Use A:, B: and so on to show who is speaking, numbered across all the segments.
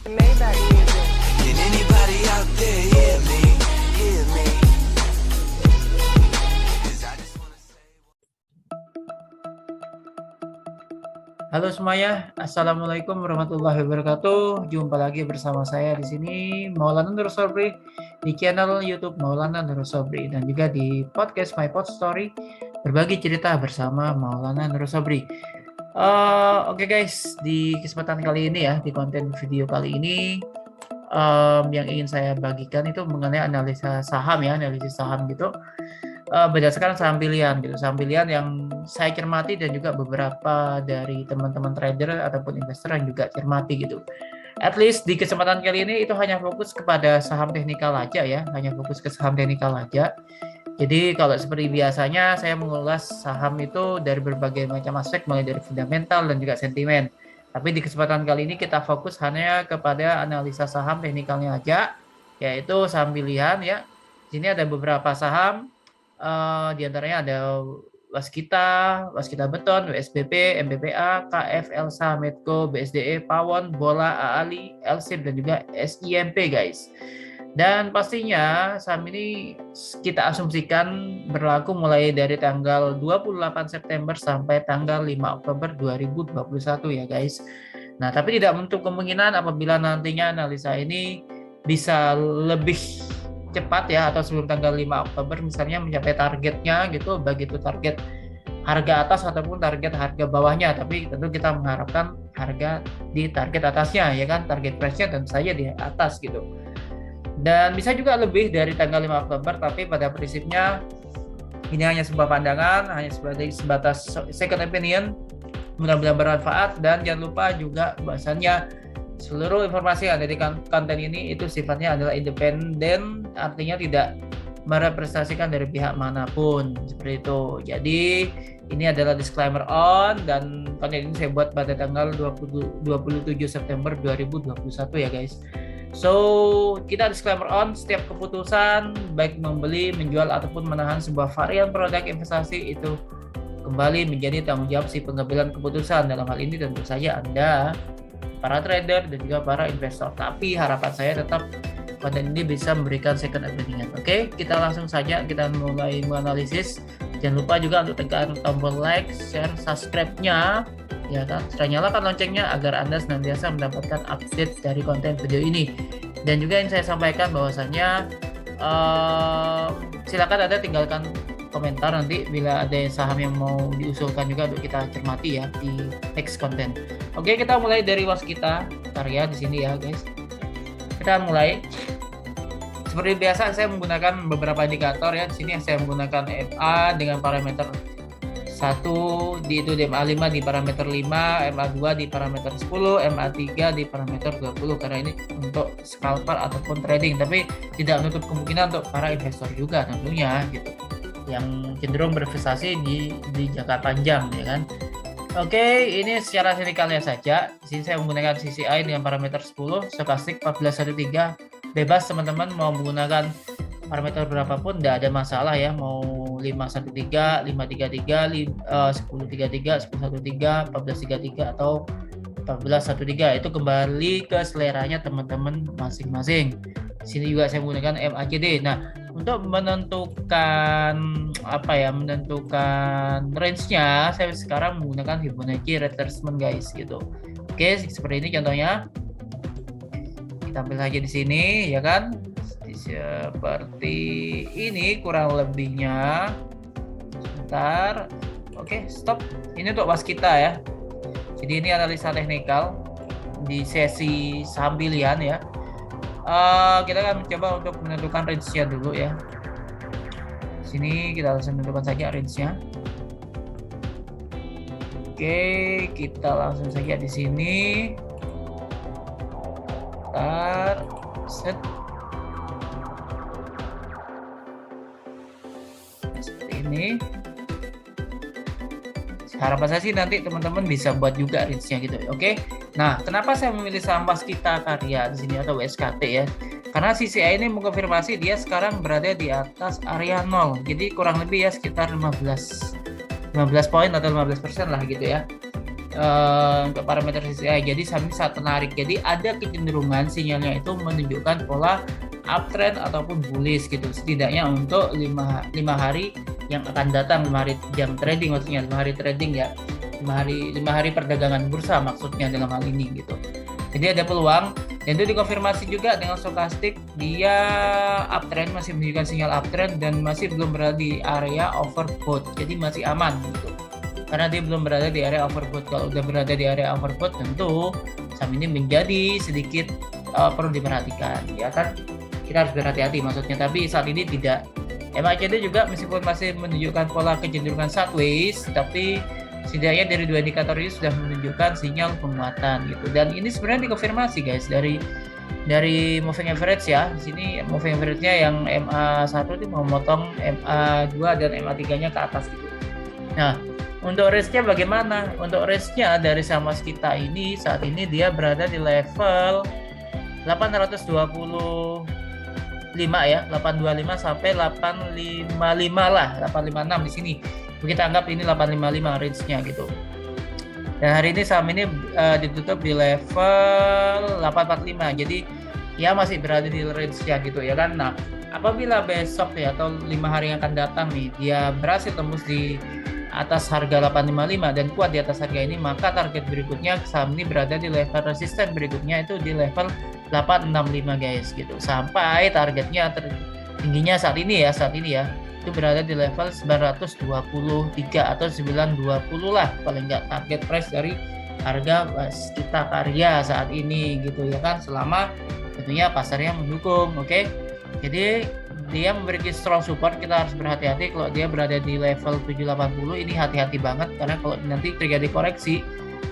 A: Maybach music.
B: Can anybody out there hear me? Hear me? 'Cause I just wanna say.
C: Halo semuanya, Assalamualaikum warahmatullahi wabarakatuh. Jumpa lagi bersama saya di sini Maulana Nur Sobri di channel YouTube Maulana Nur Sobri dan juga di podcast My Pod Story berbagi cerita bersama Maulana Nur Sobri. Oke guys, di kesempatan kali ini ya, di konten video kali ini yang ingin saya bagikan itu mengenai analisis saham ya, analisis saham gitu. Berdasarkan saham pilihan gitu, saham pilihan yang saya cermati dan juga beberapa dari teman-teman trader ataupun investor yang juga cermati gitu. At least di kesempatan kali ini itu hanya fokus kepada saham teknikal aja ya, hanya fokus ke saham teknikal aja. Jadi kalau seperti biasanya saya mengulas saham itu dari berbagai macam aspek mulai dari fundamental dan juga sentimen. Tapi di kesempatan kali ini kita fokus hanya kepada analisa saham teknikalnya aja, yaitu saham pilihan ya. Di sini ada beberapa saham. Di antaranya ada Waskita Beton, WSBP, MBPA, KF, Elsa, Medco, BSDE, Pawon, Bola, AALI, LSIM, dan juga SIMP guys. Dan pastinya saham ini kita asumsikan berlaku mulai dari tanggal 28 September sampai tanggal 5 Oktober 2021 ya guys. Nah, tapi tidak menutup kemungkinan apabila nantinya analisa ini bisa lebih cepat ya atau sebelum tanggal 5 Oktober misalnya mencapai targetnya gitu, baik itu target harga atas ataupun target harga bawahnya, tapi tentu kita mengharapkan harga di target atasnya ya kan, target price-nya tentu saja di atas gitu. Dan bisa juga lebih dari tanggal 5 Oktober, tapi pada prinsipnya ini hanya sebuah pandangan, hanya sebatas second opinion. Mudah-mudahan bermanfaat dan jangan lupa juga bahwasannya seluruh informasi yang ada di konten ini itu sifatnya adalah independen, artinya tidak merepresentasikan dari pihak manapun seperti itu. Jadi ini adalah disclaimer on dan konten ini saya buat pada tanggal 27 September 2021 ya guys. So kita disclaimer on, setiap keputusan baik membeli, menjual ataupun menahan sebuah varian produk investasi itu kembali menjadi tanggung jawab si pengambilan keputusan. Dalam hal ini tentu saja Anda, para trader dan juga para investor. Tapi harapan saya tetap konten ini bisa memberikan second opinion. Oke, kita langsung saja kita mulai menganalisis. Jangan lupa juga untuk tekan tombol like, share, subscribe-nya ya kan. Serta nyalakan loncengnya agar Anda senantiasa mendapatkan update dari konten video ini. Dan juga yang saya sampaikan bahwasannya silakan Anda tinggalkan komentar nanti bila ada saham yang mau diusulkan juga untuk kita cermati ya di next konten. Oke, kita mulai dari Waskita Karya di sini ya guys. Kita mulai. Seperti biasa saya menggunakan beberapa indikator ya. Di sini saya menggunakan MA dengan parameter 1 itu di MA5 di parameter 5, MA2 di parameter 10, MA3 di parameter 20 karena ini untuk scalper ataupun trading, tapi tidak menutup kemungkinan untuk para investor juga tentunya gitu, yang cenderung berinvestasi di jangka panjang ya kan. Oke, ini secara teknikalnya saja. Di sini saya menggunakan CCI dengan parameter 10, stokastik 1413. Bebas teman-teman mau menggunakan parameter berapapun, tidak ada masalah ya. Mau 513, 533, 1033, 1013, 1433 atau 1413 itu kembali ke seleranya teman-teman masing-masing. Di sini juga saya menggunakan MACD. Nah, untuk menentukan range-nya saya sekarang menggunakan Fibonacci retracement guys gitu. Oke, seperti ini contohnya. Kita ambil saja di sini ya kan. Seperti ini kurang lebihnya. Sebentar. Oke, stop. Ini untuk Waskita ya. Jadi ini analisa teknikal di sesi saham pilihan ya. Kita akan mencoba untuk menentukan range-nya dulu ya. Sini kita langsung menentukan saja range-nya. Oke, kita langsung saja di sini. Set. Seperti ini. Harapan saya sih nanti teman-teman bisa buat juga range-nya gitu. Oke. Nah, kenapa saya memilih saham Waskita Karya di sini atau WSKT ya? Karena CCI ini mengkonfirmasi dia sekarang berada di atas area 0. Jadi kurang lebih ya sekitar 15 poin atau 15% lah gitu ya. untuk parameter CCI. Jadi saham ini sangat menarik. Jadi ada kecenderungan sinyalnya itu menunjukkan pola uptrend ataupun bullish gitu. Setidaknya untuk 5 hari yang akan datang, 5 hari jam trading maksudnya, 5 hari trading ya. 5 hari perdagangan bursa maksudnya dalam hal ini gitu. Jadi ada peluang, dan itu dikonfirmasi juga dengan stokastik, dia uptrend, masih menunjukkan sinyal uptrend dan masih belum berada di area overbought. Jadi masih aman gitu. Karena dia belum berada di area overbought. Kalau udah berada di area overbought, tentu saham ini menjadi sedikit perlu diperhatikan, ya kan? Kita harus berhati-hati maksudnya. Tapi saat ini tidak. MACD juga meskipun masih menunjukkan pola kecenderungan sideways, tapi setidaknya dari dua indikator ini sudah menunjukkan sinyal penguatan gitu. Dan ini sebenarnya dikonfirmasi guys dari moving average ya. Di sini moving average-nya yang MA1 itu memotong MA2 dan MA3-nya ke atas gitu. Nah, untuk range-nya bagaimana? Untuk range-nya dari saham kita ini saat ini dia berada di level 825 ya, 825 sampai 855 lah, 856 di sini. Kita anggap ini 855 range-nya gitu. Dan hari ini saham ini ditutup di level 845. Jadi ya masih berada di range-nya gitu ya kan. Nah, apabila besok ya atau 5 hari yang akan datang nih dia berhasil tembus di atas harga 855 dan kuat di atas harga ini, maka target berikutnya saham ini berada di level resisten berikutnya itu di level 865 guys gitu. Sampai targetnya tingginya saat ini ya itu berada di level 923 atau 920 lah paling nggak target price dari harga Waskita Karya saat ini gitu ya kan, selama tentunya pasarnya mendukung. Oke. Jadi dia memiliki strong support, kita harus berhati-hati kalau dia berada di level 780 ini, hati-hati banget karena kalau nanti terjadi koreksi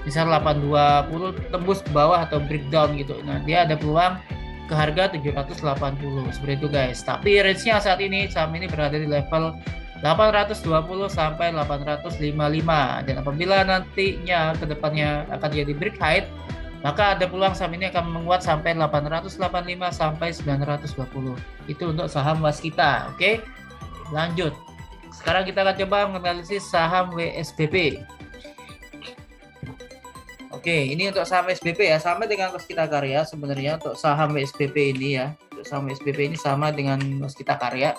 C: misal 820 tembus ke bawah atau breakdown gitu, nah dia ada peluang ke harga 780 seperti itu guys. Tapi range-nya saat ini saham ini berada di level 820 sampai 855, dan apabila nantinya kedepannya akan jadi break height, maka ada peluang saham ini akan menguat sampai 885 sampai 920. Itu untuk saham Waskita. Oke, lanjut. Sekarang kita akan coba menganalisis saham WSBP. Oke, ini untuk saham WSBP ya, sama dengan Waskita Karya sebenarnya. Untuk saham WSBP ini ya, untuk saham WSBP ini sama dengan Waskita Karya.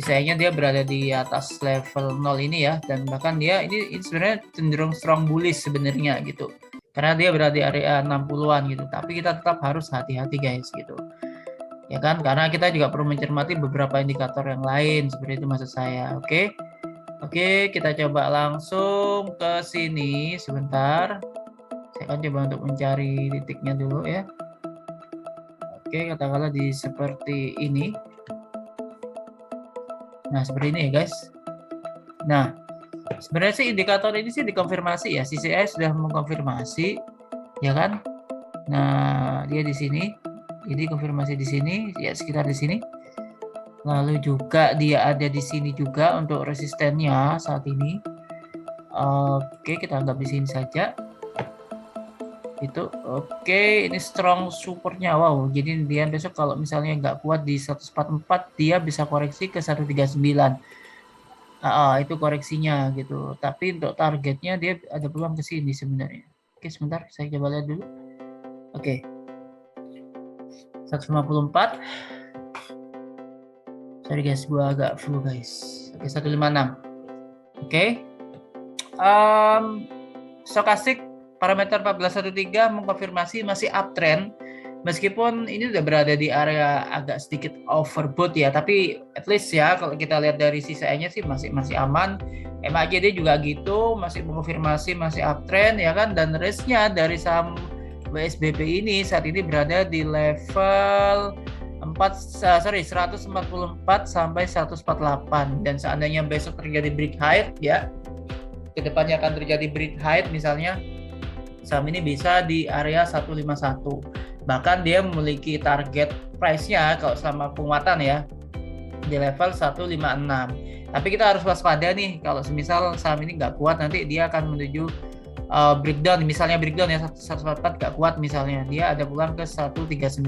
C: Sisanya dia berada di atas level 0 ini ya, dan bahkan dia ini sebenarnya cenderung strong bullish sebenarnya gitu. Karena dia berada di area 60-an gitu. Tapi kita tetap harus hati-hati guys gitu. Ya kan? Karena kita juga perlu mencermati beberapa indikator yang lain, seperti itu maksud saya. Oke. Oke, kita coba langsung ke sini sebentar. Saya akan coba untuk mencari titiknya dulu ya. Oke, katakanlah di seperti ini. Nah, seperti ini ya guys. Nah, sebenarnya sih indikator ini sih dikonfirmasi ya. CCI sudah mengkonfirmasi, ya kan? Nah, dia di sini. Jadi konfirmasi di sini, ya sekitar di sini. Lalu juga dia ada di sini juga untuk resistennya saat ini. Oke, kita anggap di sini saja. Itu oke, ini strong supportnya. Wow, jadi dia besok kalau misalnya nggak kuat di 144, dia bisa koreksi ke 139. Itu koreksinya gitu. Tapi untuk targetnya dia ada peluang ke sini sebenarnya. Oke, sebentar saya coba lihat dulu. Oke. 154. Sorry guys, gua agak flu guys. Oke, 156. Oke. Stokastik parameter 1413 mengkonfirmasi masih uptrend, meskipun ini sudah berada di area agak sedikit overbought ya, tapi at least ya kalau kita lihat dari CCI-nya sih masih aman. MACD juga gitu, masih mengkonfirmasi masih uptrend ya kan, dan range-nya dari saham WSBP ini saat ini berada di level 144 sampai 148, dan seandainya besok terjadi break height ya, kedepannya akan terjadi break height misalnya, saham ini bisa di area 151. Bahkan dia memiliki target price-nya kalau selama penguatan ya di level 156. Tapi kita harus waspada nih, kalau semisal saham ini nggak kuat, nanti dia akan menuju breakdown. Misalnya breakdown ya 144 nggak kuat misalnya, dia ada peluang ke 139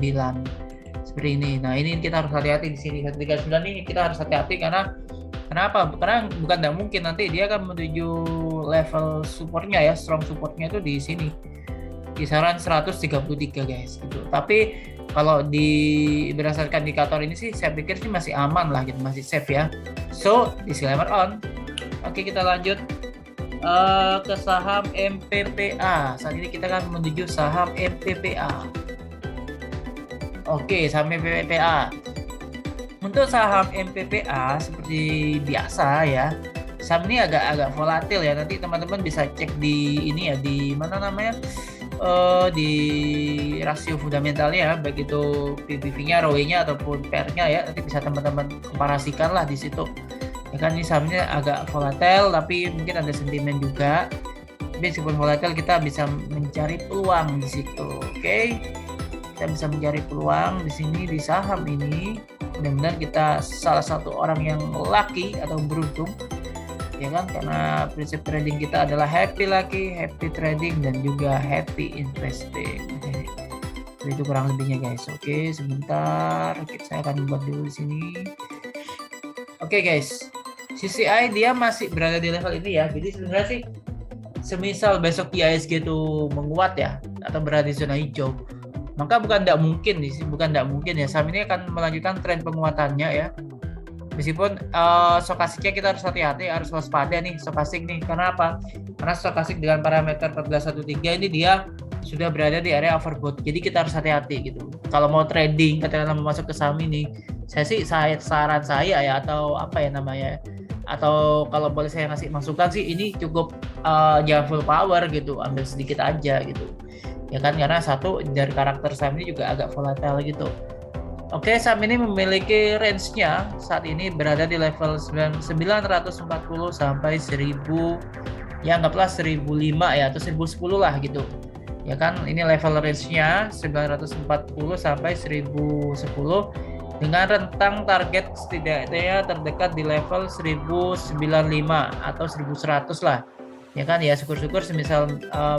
C: seperti ini. Nah ini kita harus hati-hati di sini. 139 ini kita harus hati-hati karena kenapa? Karena bukan tidak mungkin nanti dia akan menuju level supportnya ya, strong supportnya itu di sini kisaran 133 guys gitu. Tapi kalau berdasarkan indikator ini sih saya pikir sih masih aman lah gitu, masih safe ya. So disclaimer on. Oke, kita lanjut ke saham MPPA. Saat ini kita akan menuju saham MPPA. Oke, saham MPPA. Untuk saham MPPA seperti biasa ya, saham ini agak volatil ya. Nanti teman-teman bisa cek di ini ya, di mana namanya, di rasio fundamentalnya ya, baik itu PBV-nya, ROE-nya ataupun PER-nya ya. Nanti bisa teman-teman komparasikan lah di situ. Ya kan, ini sahamnya agak volatil tapi mungkin ada sentimen juga. Meskipun volatil kita bisa mencari peluang di situ. Oke. Kita bisa mencari peluang di sini di saham ini. Mudah-mudahan kita salah satu orang yang lucky atau beruntung, ya kan, karena prinsip trading kita adalah happy lucky, happy trading, dan juga happy investing. Oke. Itu kurang lebihnya guys. Oke, sebentar, saya akan buat dulu di sini. Oke guys, CCI dia masih berada di level ini ya. Jadi sebenarnya sih, semisal besok IHSG itu menguat ya, atau berada di zona hijau, maka bukan tidak mungkin ya, saham ini akan melanjutkan tren penguatannya ya. Meskipun stochastiknya kita harus hati-hati, harus waspada nih stokastik nih. Karena apa? Karena stokastik dengan parameter 1413 ini dia sudah berada di area overbought. Jadi kita harus hati-hati gitu. Kalau mau trading, katakanlah mau masuk ke saham ini, saran saya ya, atau apa ya namanya, atau kalau boleh saya ngasih masukan sih, ini cukup jangan full power gitu, ambil sedikit aja gitu. Ya kan, karena satu dari karakter saham ini juga agak volatile gitu. Oke, saham ini memiliki range-nya saat ini berada di level 940 sampai 1000, ya anggaplah 1005 ya, atau 1010 lah gitu. Ya kan, ini level range-nya 940 sampai 1010 dengan rentang target setidaknya terdekat di level 1095 atau 1100 lah. Ya kan, ya syukur-syukur semisal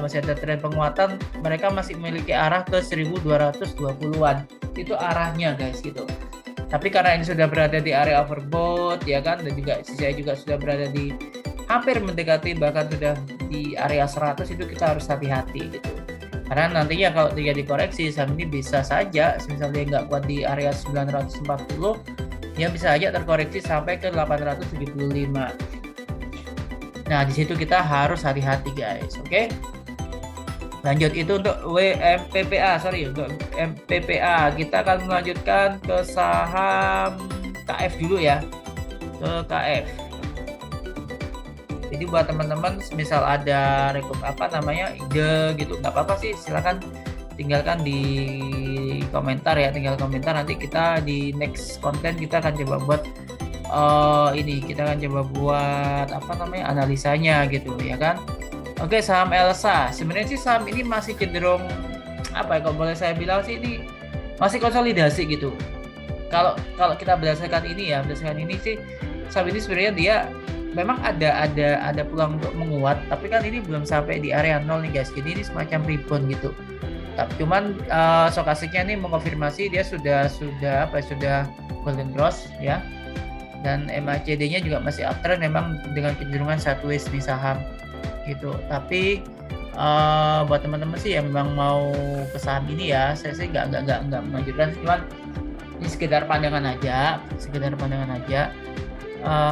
C: masih ada tren penguatan, mereka masih memiliki arah ke 1220-an. Itu arahnya guys gitu. Tapi karena ini sudah berada di area overbought ya kan, dan juga CCI juga sudah berada di hampir mendekati, bahkan sudah di area 100, itu kita harus hati-hati gitu. Karena nantinya kalau terjadi koreksi, saham ini bisa saja semisal dia nggak kuat di area 940, ya bisa aja terkoreksi sampai ke 875. Nah, di situ kita harus hati-hati guys. Oke. Lanjut, itu untuk untuk MPPA. Kita akan melanjutkan ke saham KF dulu ya. Ke KF. Jadi buat teman-teman misal ada ide gitu, nggak apa-apa sih, silakan tinggalkan di komentar ya, tinggal komentar, nanti kita di next konten kita akan coba buat kita akan coba buat analisanya gitu ya kan. Oke, saham Elsa. Sebenarnya sih saham ini masih cenderung kalau boleh saya bilang sih, ini masih konsolidasi gitu. Kalau kita berdasarkan ini sih, saham ini sebenarnya dia memang ada peluang untuk menguat, tapi kan ini belum sampai di area 0 nih guys. Jadi ini semacam rebound gitu. Cuman stokastiknya ini mengonfirmasi dia sudah golden cross ya. Dan MACD-nya juga masih uptrend, memang dengan kecenderungan sideways nih saham gitu. Tapi buat teman-teman sih yang memang mau ke saham ini ya, saya sih nggak menganjurkan, cuman ini sekedar pandangan aja.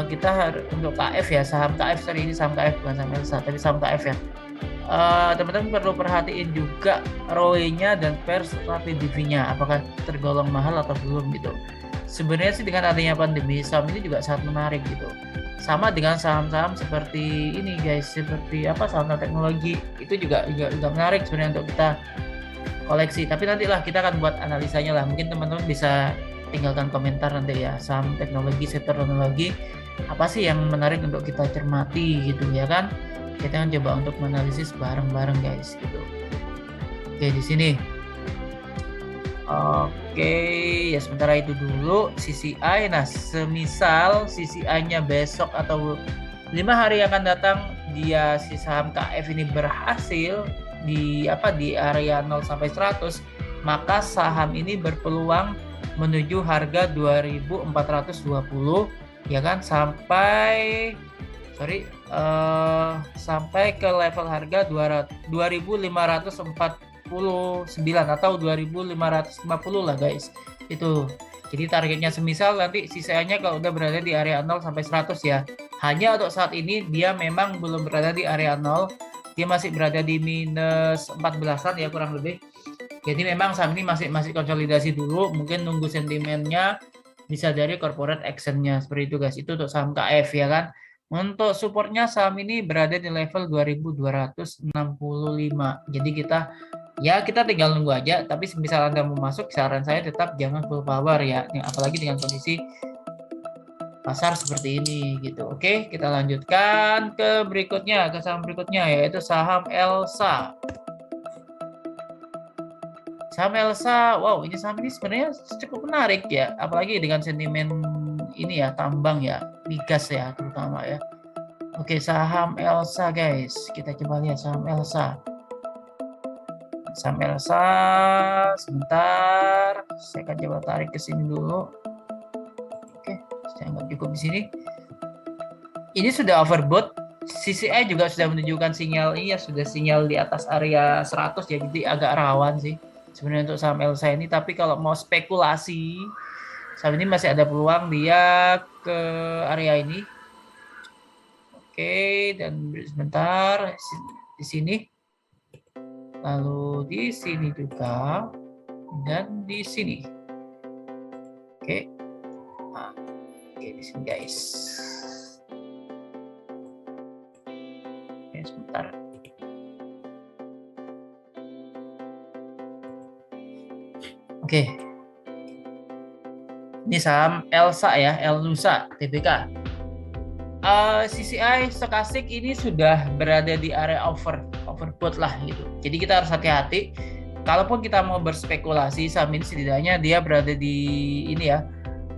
C: Kita harus untuk KF ya, saham KF, sorry ini saham KF bukan saham Elsa, tapi saham KF ya. Teman-teman perlu perhatiin juga ROE-nya dan PER serta PBV-nya, apakah tergolong mahal atau belum gitu. Sebenarnya sih dengan adanya pandemi, saham ini juga sangat menarik gitu. Sama dengan saham-saham seperti ini guys, seperti saham teknologi, itu juga menarik sebenarnya untuk kita koleksi. Tapi nantilah kita akan buat analisanya lah. Mungkin teman-teman bisa tinggalkan komentar nanti ya, saham teknologi, sektor teknologi apa sih yang menarik untuk kita cermati gitu ya kan. Kita akan coba untuk menganalisis bareng-bareng guys gitu. Oke, di sini. Oke, ya sementara itu dulu CCI. Nah, semisal CCI-nya besok atau 5 hari yang akan datang, dia si saham KF ini berhasil di area 0 sampai 100, maka saham ini berpeluang menuju harga 2420 ya kan, sampai sampai ke level harga 2.549 atau 2.550 lah guys. Itu. Jadi targetnya semisal nanti sisanya kalau udah berada di area 0 sampai 100 ya. Hanya untuk saat ini dia memang belum berada di area 0. Dia masih berada di minus 14-an ya kurang lebih. Jadi memang saham ini masih konsolidasi dulu, mungkin nunggu sentimennya bisa dari corporate action-nya seperti itu guys. Itu untuk saham KF ya kan. Untuk supportnya saham ini berada di level 2.265. Jadi kita tinggal nunggu aja, tapi misal Anda mau masuk, saran saya tetap jangan full power ya, apalagi dengan kondisi pasar seperti ini gitu. Oke, kita lanjutkan ke berikutnya, ke saham berikutnya yaitu saham Elsa. Saham Elsa, wow, ini saham ini sebenarnya cukup menarik ya, apalagi dengan sentimen ini ya, tambang ya, migas ya terutama ya. Oke, saham Elsa guys, kita coba lihat saham Elsa. Saham Elsa, sebentar, saya akan coba tarik ke sini dulu. Oke, saya nggak cukup di sini. Ini sudah overbought. CCI juga sudah menunjukkan sinyal ini ya, sudah sinyal di atas area 100 ya, jadi agak rawan sih sebenarnya untuk saham Elsa ini. Tapi kalau mau spekulasi, saham ini masih ada peluang dia ke area ini. Oke, dan sebentar di sini. Lalu di sini juga, dan di sini. Oke. Nah, oke di sini guys. Oke, sebentar. Oke. Ini saham Elsa ya, Elnusa Tbk. CCI stokastik ini sudah berada di area overbought lah gitu. Jadi kita harus hati-hati. Kalaupun kita mau berspekulasi, saham ini setidaknya dia berada di ini ya,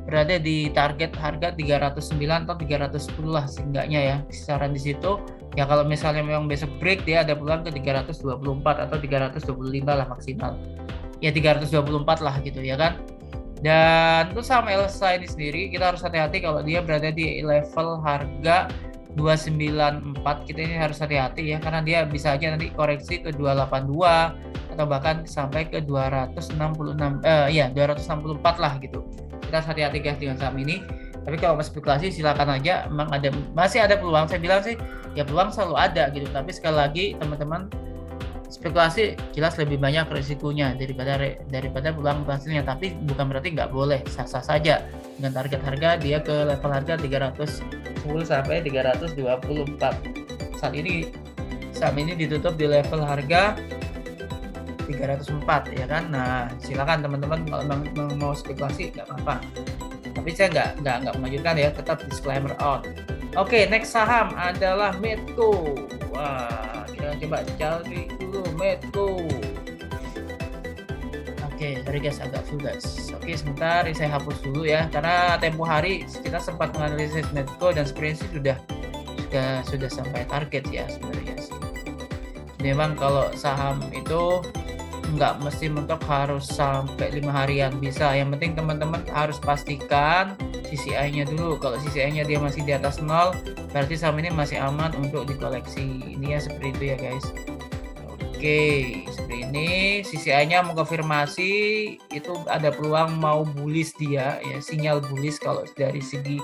C: berada di target harga 309 atau 310 lah seenggaknya ya. Kisaran di situ. Ya kalau misalnya memang besok break dia ada peluang ke 324 atau 325 lah maksimal. Ya 324 lah gitu ya kan. Dan untuk saham Elsa ini sendiri kita harus hati-hati kalau dia berada di level harga 294. Kita ini harus hati-hati ya, karena dia bisa aja nanti koreksi ke 282 atau bahkan sampai ke 264 lah gitu. Kita harus hati-hati guys dengan saham ini. Tapi kalau mau spekulasi silakan aja, memang masih ada peluang. Saya bilang sih ya peluang selalu ada gitu, tapi sekali lagi teman-teman, spekulasi jelas lebih banyak risikonya daripada peluang hasilnya. Tapi bukan berarti nggak boleh, sah-sah saja dengan target harga dia ke level harga 310 sampai 324. Saat ini saham ini ditutup di level harga 304 ya kan. Nah silakan teman-teman kalau mau spekulasi nggak apa-apa, tapi saya nggak melanjutkan ya, tetap disclaimer on. Oke, next saham adalah Medco. Wah, kita coba cari dulu Medco. Oke, sorry guys, agak full guys. Oke, sebentar saya hapus dulu ya, karena tempo hari kita sempat menganalisis Medco dan sebenarnya sudah sampai target ya sebenarnya sih. Memang kalau saham itu nggak mesti mentok harus sampai 5 harian, bisa. Yang penting teman-teman harus pastikan CCI-nya dulu. Kalau CCI-nya dia masih di atas 0, berarti saham ini masih aman untuk dikoleksi. Ini ya seperti itu ya guys. Oke, seperti ini. CCI-nya mengkonfirmasi itu ada peluang mau bullish dia ya, sinyal bullish kalau dari segi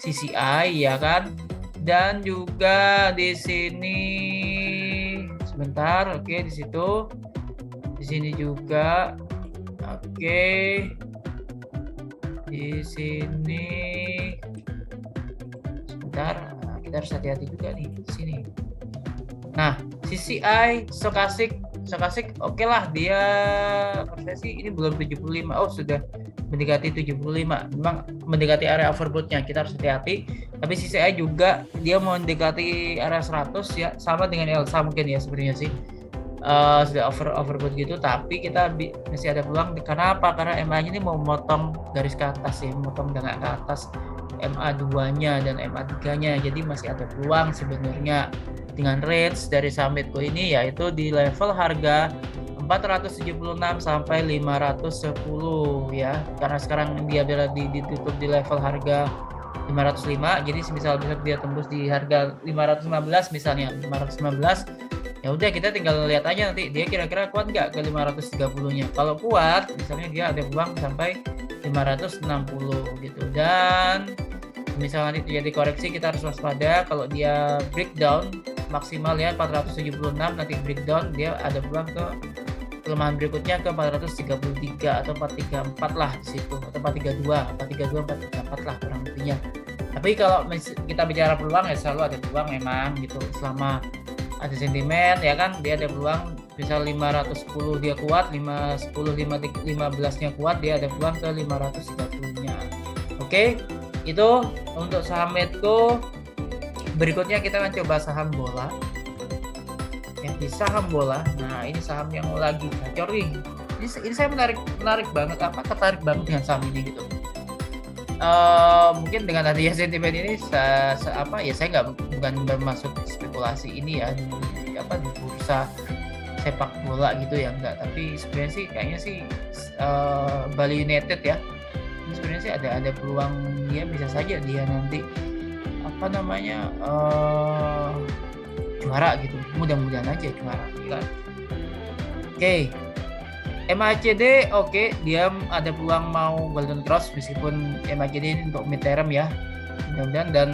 C: CCI ya kan. Dan juga di sini sebentar, oke di situ. Di sini juga, oke. Di sini, sebentar, kita harus hati-hati juga nih di sini. Nah, CCI, stokastik, oke lah dia persesi ini belum 75. Oh sudah mendekati 75. Memang mendekati area overbought-nya, kita harus hati-hati. Tapi CCI juga dia mau mendekati area 100 ya, sama dengan Elsa mungkin ya sebenarnya sih. Sudah overbought gitu, tapi kita masih ada peluang. Karena apa? Karena MA-nya ini mau memotong garis ke atas ya, memotong dengak ke atas MA2-nya dan MA3-nya. Jadi masih ada peluang sebenarnya dengan range dari saham Medco ini, yaitu di level harga 476 sampai 510 ya. Karena sekarang dia ditutup di level harga 505. Jadi misal besok dia tembus di harga 515 misalnya, 515, ya udah kita tinggal lihat aja nanti dia kira-kira kuat nggak ke 530-nya. Kalau kuat, misalnya dia ada peluang sampai 560 gitu. Dan misalnya nanti terjadi koreksi, kita harus waspada. Kalau dia breakdown maksimal ya 476, nanti breakdown dia ada peluang ke pelemahan berikutnya ke 433 atau 434 lah di situ, atau 432, 434 lah kurang lebihnya. Tapi kalau kita bicara peluang ya selalu ada peluang memang gitu, selama ada sentimen ya kan, dia ada peluang. Misal 510 dia kuat, 510 15-nya kuat, dia ada peluang ke 530-nya. Oke, itu untuk saham Medco. Berikutnya kita akan coba saham bola. Ya, di saham bola, nah ini saham yang lagi gacor nih. Ini saya menarik banget, tertarik banget dengan saham ini gitu. Mungkin dengan adanya sentimen ini, saya bukan bermaksud spekulasi ini ya di bursa sepak bola gitu ya, enggak. Tapi sebenarnya sih kayaknya sih Bali United ya, ini sebenarnya sih ada peluang dia bisa saja dia nanti juara gitu, mudah-mudahan aja juara kan. Oke. MACD oke, dia ada peluang mau golden cross meskipun MACD ini untuk mid term ya, mudah-mudahan. Dan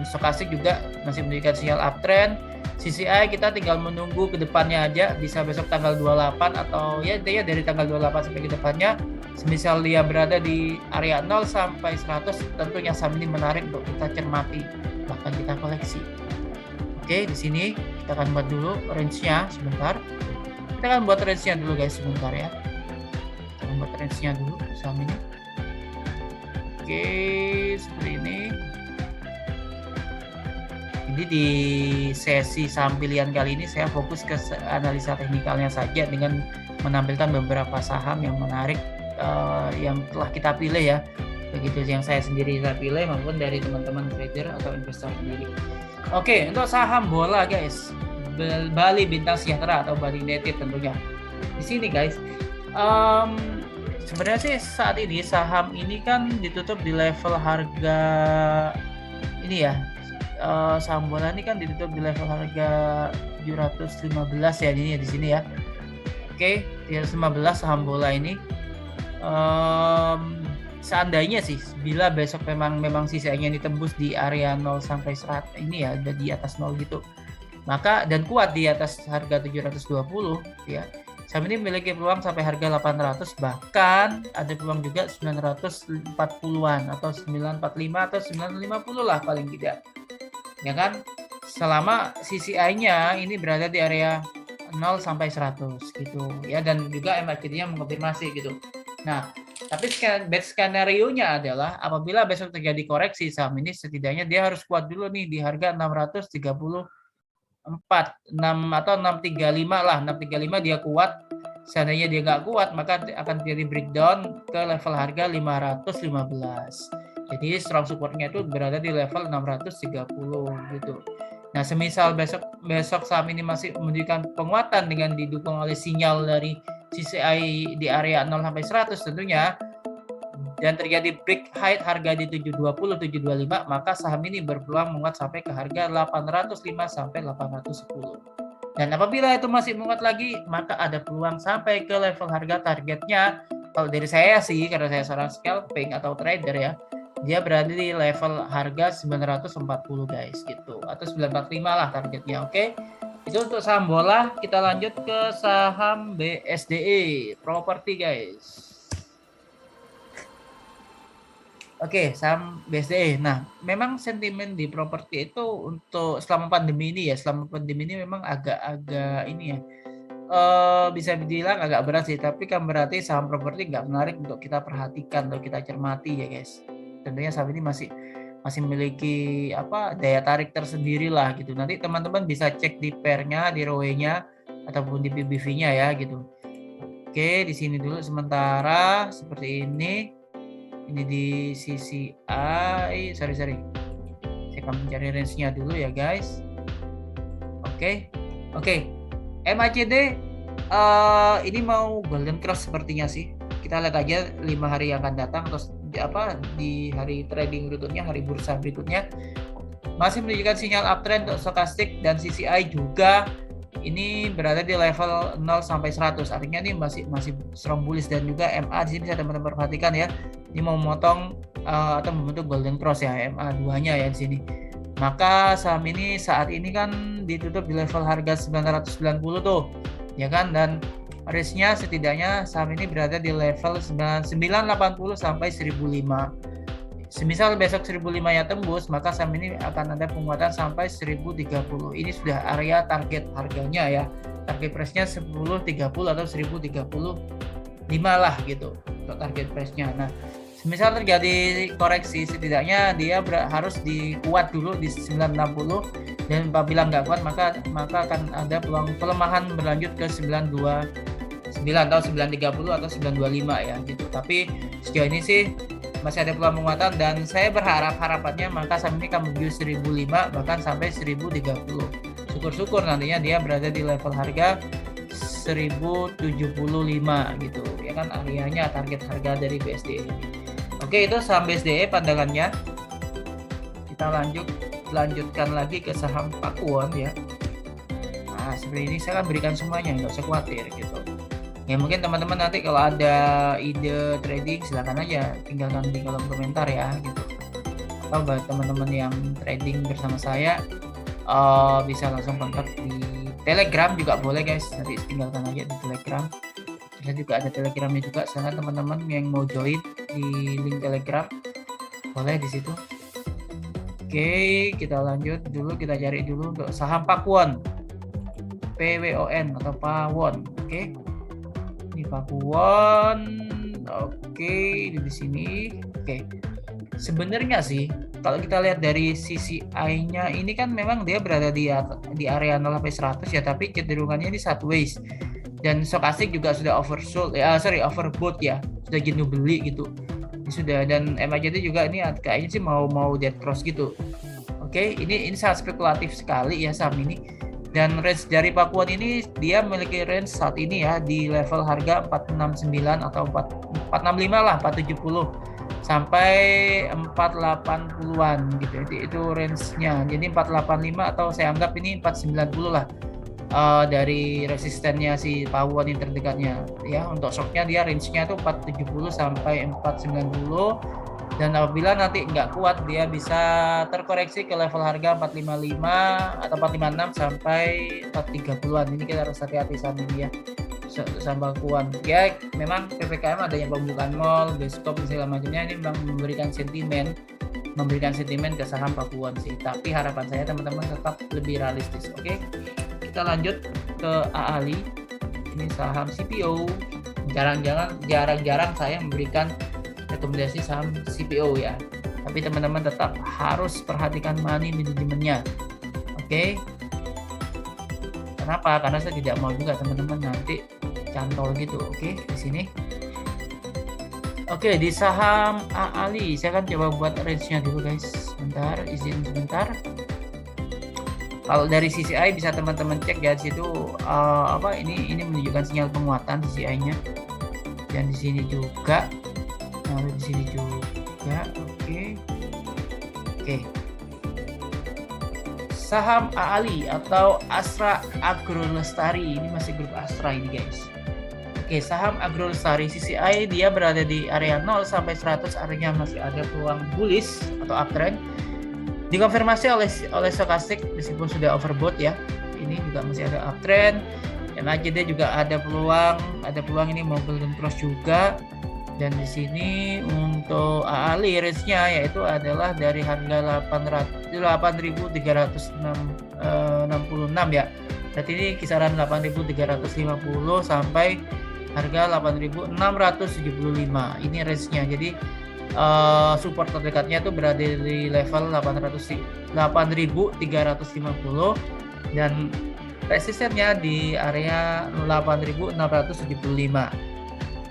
C: stokastik juga masih menunjukkan sinyal uptrend. CCI kita tinggal menunggu ke depannya aja, bisa besok tanggal 28 atau ya dari tanggal 28 sampai ke depannya. Semisal dia berada di area 0 sampai 100, tentunya saham ini menarik untuk kita cermati, bahkan kita koleksi. Oke, di sini kita akan buat dulu range-nya sebentar. Kita akan buat range-nya dulu guys sebentar ya. Kita akan buat range-nya dulu saham ini. Oke, seperti ini. Ini di sesi saham pilihan kali ini saya fokus ke analisa teknikalnya saja dengan menampilkan beberapa saham yang menarik yang telah kita pilih ya. Begitu yang saya sendiri pilih maupun dari teman-teman trader atau investor sendiri. Oke, untuk saham bola guys, Bali Bintang Sejahtera atau Bali United tentunya. Di sini guys, sebenarnya sih saat ini saham ini kan ditutup di level harga ini ya. Saham bola ini kan ditutup di level harga 715 ya ini ya di sini ya. Oke, 715 saham bola ini. Seandainya sih bila besok memang sisanya ditembus di area 0 sampai 100 ini ya, ada di atas 0 gitu, maka dan kuat di atas harga 720 ya, saham ini memiliki peluang sampai harga 800, bahkan ada peluang juga 940-an atau 945 atau 950 lah paling tidak ya kan, selama CCI-nya ini berada di area 0 sampai 100 gitu ya, dan juga MACD-nya mengonfirmasi gitu. Nah, tapi best skenario-nya adalah apabila besok terjadi koreksi saham ini, setidaknya dia harus kuat dulu nih di harga 634 atau 635 lah, 635 dia kuat. Seandainya dia nggak kuat, maka akan terjadi breakdown ke level harga 515. Jadi strong support-nya itu berada di level 630 gitu. Nah, semisal besok saham ini masih menunjukkan penguatan dengan didukung oleh sinyal dari CCI di area 0 sampai 100 tentunya, dan terjadi break height harga di 720 725, maka saham ini berpeluang menguat sampai ke harga 805 sampai 810. Dan apabila itu masih menguat lagi, maka ada peluang sampai ke level harga targetnya. Kalau dari saya sih, karena saya seorang scalping atau trader ya, dia berada di level harga 940 guys gitu, atau 945 lah targetnya. Oke. Itu untuk saham bola. Kita lanjut ke saham BSDE, properti guys. Oke, saham BSDE. Nah, memang sentimen di properti itu untuk selama pandemi ini memang agak-agak ini ya, bisa dibilang agak berat sih. Tapi kan berarti saham properti nggak menarik untuk kita perhatikan, untuk kita cermati ya guys. Tentunya saham ini masih memiliki daya tarik tersendiri lah gitu. Nanti teman-teman bisa cek di pair-nya, di ROE-nya ataupun di PBV-nya ya gitu. Oke, di sini dulu sementara seperti ini. Ini di CCI, sorry. Saya akan mencari range-nya dulu ya guys. Oke. MACD ini mau golden cross sepertinya sih. Kita lihat aja 5 hari yang akan datang, terus di hari trading berikutnya, hari bursa berikutnya masih menunjukkan sinyal uptrend untuk stokastik, dan CCI juga ini berada di level 0 sampai 100. Artinya ini masih strong bullish, dan juga MA di sini saya teman-teman perhatikan ya. Ini mau memotong atau membentuk golden cross ya, MA 2-nya ya di sini. Maka saham ini saat ini kan ditutup di level harga 990 tuh. Ya kan, dan range-nya setidaknya saham ini berada di level 980 sampai 1005. Semisal besok 1005 ya tembus, maka saham ini akan ada penguatan sampai 1030. Ini sudah area target harganya ya. Target price-nya 1030 atau 1035 lah gitu untuk target price-nya. Nah, semisal terjadi koreksi, setidaknya dia harus dikuat dulu di 960, dan apabila nggak kuat maka akan ada peluang pelemahan berlanjut ke 929 atau 930 atau 925 ya gitu. Tapi sejauh ini sih masih ada peluang penguatan, dan saya harapannya maka saham ini akan menuju 1005 bahkan sampai 1030. Syukur-syukur nantinya dia berada di level harga 1075 gitu ya kan, areanya target harga dari BSDE. Oke, itu saham BSDE pandangannya. Kita lanjutkan lagi ke saham Pakuwon ya. Nah, seperti ini saya akan berikan semuanya, nggak usah khawatir gitu. Ya mungkin teman-teman nanti kalau ada ide trading silakan aja tinggalkan di kolom komentar ya gitu. Atau buat teman-teman yang trading bersama saya bisa langsung kontak di Telegram juga boleh guys. Nanti tinggalkan aja di Telegram. Kita juga ada Telegramnya juga. Sana teman-teman yang mau join di link Telegram boleh di situ. Oke, kita lanjut dulu, kita cari dulu untuk saham Pakuwon. PWON atau Pawon. Oke. Ini Pakuwon. Oke, di sini. Oke. Sebenarnya sih kalau kita lihat dari CCI-nya ini kan memang dia berada di area 0 sampai 100 ya, tapi cenderungannya ini sideways. Dan stokastik juga sudah oversold overbought ya. Sudah jenuh beli gitu. Ini sudah, dan MACD juga ini kayaknya sih mau dead cross gitu. Oke, ini sangat spekulatif sekali ya saham ini. Dan range dari Pakuwon ini dia memiliki range saat ini ya di level harga 469 atau 465 lah, 470 sampai 480-an gitu. Itu range-nya. Jadi 485 atau saya anggap ini 490 lah. Dari resistennya si Pakuwon yang terdekatnya ya. Untuk shocknya dia range-nya itu 470 sampai 490. Dan apabila nanti nggak kuat dia bisa terkoreksi ke level harga 455 atau 456 sampai 430-an. Ini kita harus hati-hati sama ini ya, sama Pakuwon ya. Memang PPKM adanya pembukaan mall, bioskop segala macamnya, ini memang memberikan sentimen ke saham Pakuwon sih. Tapi harapan saya teman-teman tetap lebih realistis. Oke, kita lanjut ke AALI. Ini saham CPO. Jarang-jarang saya memberikan rekomendasi saham CPO ya, tapi teman-teman tetap harus perhatikan money manajemennya. Oke. Kenapa? Karena saya tidak mau juga teman-teman nanti cantol gitu. Oke, di sini. Oke, di saham AALI saya akan coba buat range-nya dulu guys. Sebentar, izin sebentar. Kalau dari CCI bisa teman-teman cek ya, di situ ini menunjukkan sinyal penguatan CCI-nya. Dan di sini juga. Lalu di sini juga. Oke. Saham AALI atau Astra Agrolestari, ini masih grup Astra ini guys. Oke, saham Agrolestari CCI dia berada di area 0 sampai 100, artinya masih ada peluang bullish atau uptrend. Dikonfirmasi oleh stokastik meskipun sudah overbought ya. Ini juga masih ada uptrend. MACD juga ada peluang ini mau golden cross juga. Dan di sini untuk AALI range-nya yaitu adalah dari harga 8.366 ya. Berarti ini kisaran 8.350 sampai harga 8.675. Ini range-nya. Jadi support terdekatnya itu berada di level 8.350 dan resistennya di area 8.675.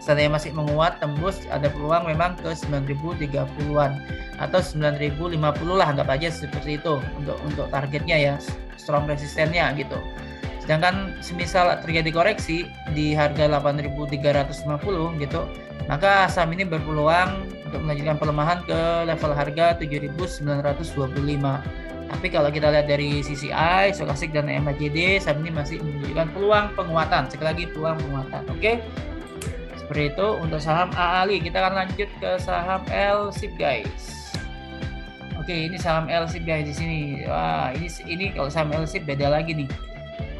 C: Seandainya masih menguat tembus, ada peluang memang ke 9.030-an atau 9.050 lah, anggap aja seperti itu untuk targetnya ya, strong resistennya gitu. Sedangkan semisal terjadi koreksi di harga 8.350 gitu, maka saham ini berpeluang untuk melanjutkan pelemahan ke level harga 7.925. Tapi kalau kita lihat dari CCI, Stokastik dan MACD, saham ini masih menunjukkan peluang penguatan. Sekali lagi peluang penguatan. Oke. Seperti itu untuk saham AALI. Kita akan lanjut ke saham LSIP guys. Oke, ini saham LSIP guys di sini. Wah, ini kalau saham LSIP beda lagi nih.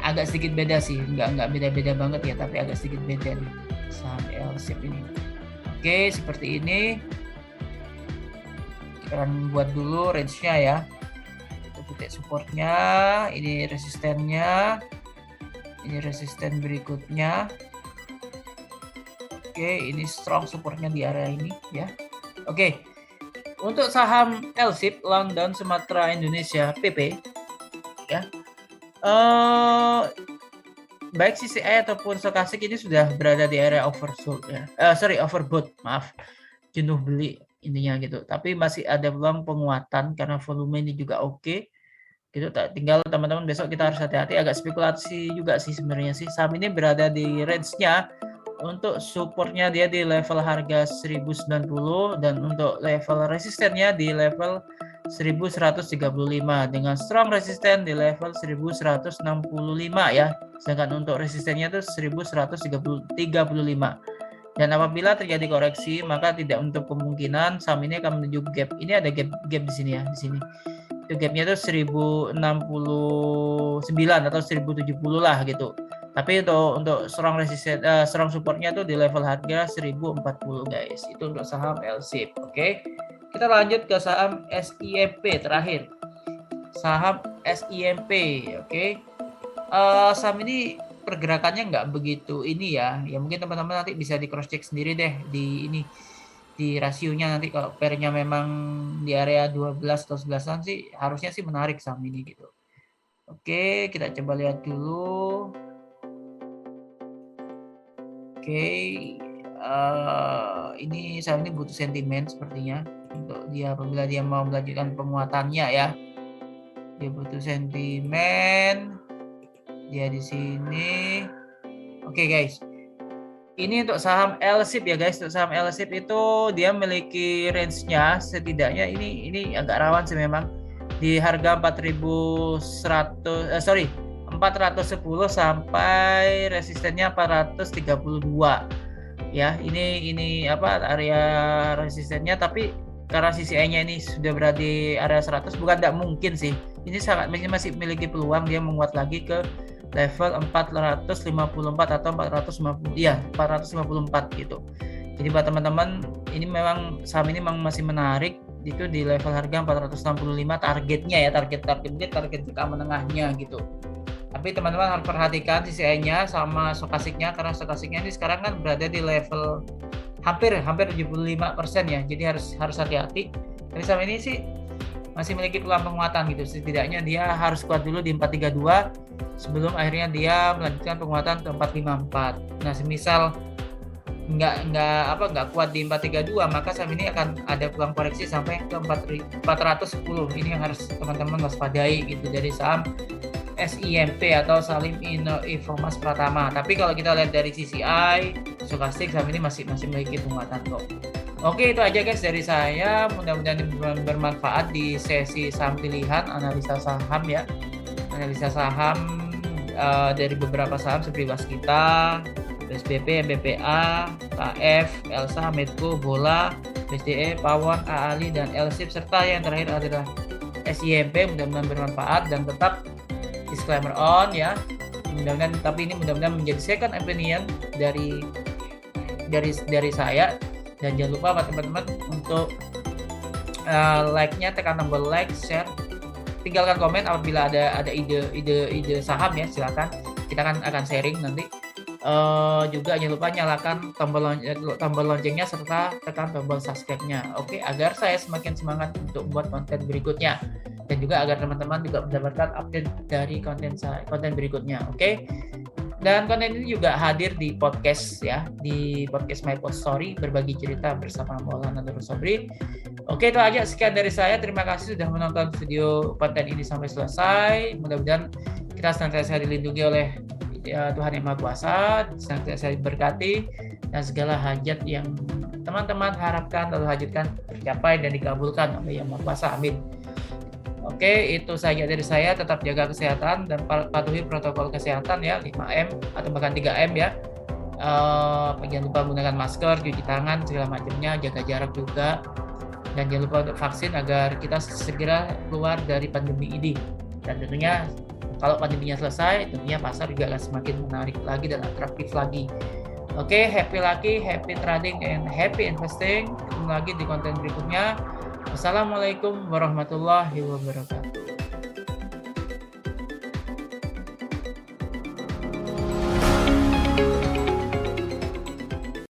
C: Agak sedikit beda sih, nggak beda-beda banget ya, tapi agak sedikit beda nih saham LSIP ini. Oke, seperti ini. Kita akan buat dulu range-nya ya. Titik supportnya, ini resistennya, ini resisten berikutnya. Oke, ini strong supportnya di area ini ya. Oke, untuk saham LSIP London Sumatera Indonesia PP ya, baik CCI ataupun Stokastik ini sudah berada di area oversold ya. Overbought, maaf, jenuh beli intinya gitu. Tapi masih ada peluang penguatan karena volume ini juga oke. Gitu, tinggal teman-teman besok kita harus hati-hati, agak spekulasi juga sih sebenarnya sih. Saham ini berada di range-nya, untuk supportnya dia di level harga 1090 dan untuk level resistennya di level 1135 dengan strong resisten di level 1165 ya. Sedangkan untuk resistennya itu 1135. Dan apabila terjadi koreksi, maka tidak untuk kemungkinan saham ini akan menuju gap. Ini ada gap di sini ya, di sini. Itu gapnya itu 1069 atau 1070 lah gitu. Tapi untuk strong resisten, strong supportnya tuh di level harga 1040 guys. Itu untuk saham LSIP. Oke. Kita lanjut ke saham SIMP terakhir. Saham SIMP, oke. Saham ini pergerakannya nggak begitu ini ya. Ya mungkin teman-teman nanti bisa di cross check sendiri deh di ini, di rasionya nanti. Kalau pairnya memang di area 12 atau 11-an sih harusnya sih menarik saham ini gitu. Oke, kita coba lihat dulu. Oke, ini saham ini butuh sentimen sepertinya untuk dia apabila dia mau melanjutkan penguatannya ya. Dia butuh sentimen. Dia di sini. Oke guys. Ini untuk saham LSIP ya guys. Untuk saham LSIP itu dia memiliki range-nya setidaknya ini agak rawan sih memang di harga 410 sampai resistennya 432. Ya, ini area resistennya, tapi karena CCI-nya ini sudah berada di area 100, bukan tidak mungkin sih. Ini masih memiliki peluang dia menguat lagi ke level 454 atau 454 gitu. Jadi buat teman-teman, ini memang saham ini memang masih menarik itu di level harga 465 targetnya ya, target jangka menengahnya gitu. Tapi teman-teman harus perhatikan CCI-nya sama Stokastiknya, karena Stokastiknya ini sekarang kan berada di level hampir 75% ya. Jadi harus hati-hati. Tapi saham ini sih masih memiliki peluang penguatan gitu. Setidaknya dia harus kuat dulu di 432 sebelum akhirnya dia melanjutkan penguatan ke 454. Nah, semisal nggak kuat di 432, maka saham ini akan ada peluang koreksi sampai ke 410. Ini yang harus teman-teman waspadai gitu dari saham SIMP atau Salim Informas Pratama. Tapi kalau kita lihat dari CCI, Stokastik, saham ini masih memiliki penguatan kok. Oke, itu aja guys dari saya. Mudah-mudahan bermanfaat di sesi saham pilihan, analisa saham ya. Analisa saham dari beberapa saham seperti Waskita, BSBP, MBPA, KF, Elsa, Medco, Bola, BSDE, Pawon, AALI, dan LSIP, serta yang terakhir adalah SIMP. Mudah-mudahan bermanfaat dan tetap disclaimer on ya. Mudah-mudahan menjadi second opinion dari saya. Dan jangan lupa buat teman-teman untuk like-nya, tekan tombol like, share, tinggalkan komen apabila ada ide saham ya, silakan. Kita akan sharing nanti. Juga jangan lupa nyalakan tombol loncengnya serta tekan tombol subscribe-nya. Oke, agar saya semakin semangat untuk membuat konten berikutnya dan juga agar teman-teman juga mendapatkan update dari konten berikutnya. Oke. Dan konten ini juga hadir di podcast ya, di podcast My Pod Story, berbagi cerita bersama Maulana Nur Sobri. Oke, itu aja sekian dari saya. Terima kasih sudah menonton video konten ini sampai selesai. Mudah-mudahan kita senantiasa dilindungi oleh Tuhan Yang Maha Kuasa, senantiasa diberkati, dan segala hajat yang teman-teman harapkan atau hajatkan tercapai dan dikabulkan oleh Yang Maha Kuasa. Amin. Oke, itu saja dari saya. Tetap jaga kesehatan dan patuhi protokol kesehatan ya, 5M atau bahkan 3M ya. Jangan lupa menggunakan masker, cuci tangan, segala macamnya, jaga jarak juga. Dan jangan lupa untuk vaksin agar kita segera keluar dari pandemi ini. Dan tentunya kalau pandeminya selesai, tentunya pasar juga akan semakin menarik lagi dan atraktif lagi. Oke, happy lucky, happy trading, and happy investing. Ketemu lagi di konten berikutnya. Wassalamualaikum warahmatullahi wabarakatuh.